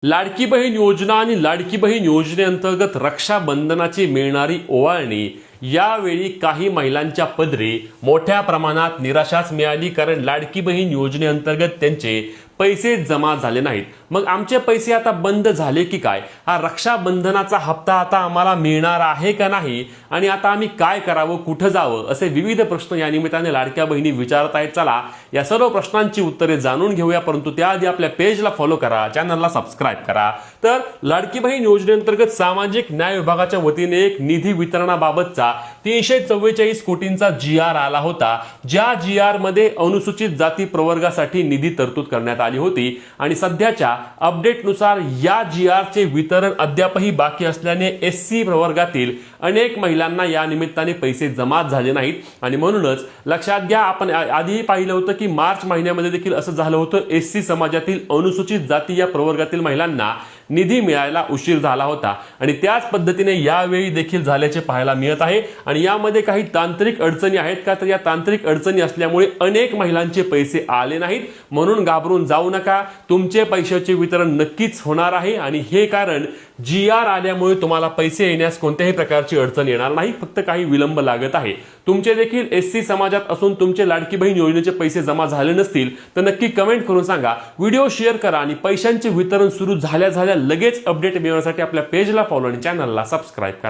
लाडकी बहीण योजना आणि लाडकी बहीण योजनेअंतर्गत रक्षाबंधनाची मिळणारी ओवाळणी यावेळी काही महिलांच्या पदरी मोठ्या प्रमाणात निराशाच मिळाली, कारण लाडकी बहीण योजनेअंतर्गत त्यांचे पैसे जमा झाले नाहीत। मग आमचे पैसे आता बंद झाले की काय? हा रक्षाबंधनाचा हप्ता आता आम्हाला मिळणार आहे का नाही आणि आता आम्ही काय करावं, कुठं जावं, असे विविध प्रश्न या निमित्ताने लाडक्या बहिणी विचारत आहेत। चला या सर्व प्रश्नांची उत्तरे जाणून घेऊया, परंतु त्याआधी आपल्या पेजला फॉलो करा, चॅनलला सबस्क्राइब करा। तर लाडकी बहीण योजनेअंतर्गत सामाजिक न्याय विभागाच्या वतीने एक निधी वितरणाबाबतचा 344 कोटींचा GR आला होता, ज्या GR मध्ये अनुसूचित जाती प्रवर्गासाठी निधी तरतूद करण्यात आली होती आणि सध्याच्या अपडेटनुसार या GR चे वितरण अद्यापही बाकी असल्याने SC प्रवर्गातील अनेक महिलांना या निमित्ताने पैसे जमा झाले नाहीत आणि म्हणूनच लक्षात घ्या, आपण आधीही पाहिलं होतं की मार्च महिन्यामध्ये देखील असं झालं होतं। SC समाजातील अनुसूचित जाती या प्रवर्गातील महिलांना निधी मिळायला उशीर झाला होता आणि त्याच पद्धतीने यावेळी देखील झाल्याचे पाहायला मिळत आहे। आणि यामध्ये काही तांत्रिक अडचणी आहेत का, तर या तांत्रिक अडचणी असल्यामुळे अनेक महिलांचे पैसे आले नाहीत। म्हणून घाबरून जाऊ नका, तुमचे पैशाचे वितरण नक्कीच होणार आहे आणि हे कारण GR आल्यामुळे तुम्हाला पैसे येण्यास कोणत्याही प्रकारची अडचण येणार नाही, फक्त काही विलंब लागत आहे। तुमचे देखील SC समाजात असून तुमचे लाडकी बहीण योजनेचे पैसे जमा झाले नसतील तर नक्की कमेंट करून सांगा, व्हिडिओ शेअर करा आणि पैशांचे वितरण सुरू झाल्या लगेच अपडेट मिळवण्यासाठी आपल्या पेजला फॉलो आणि चॅनलला सबस्क्राइब करा।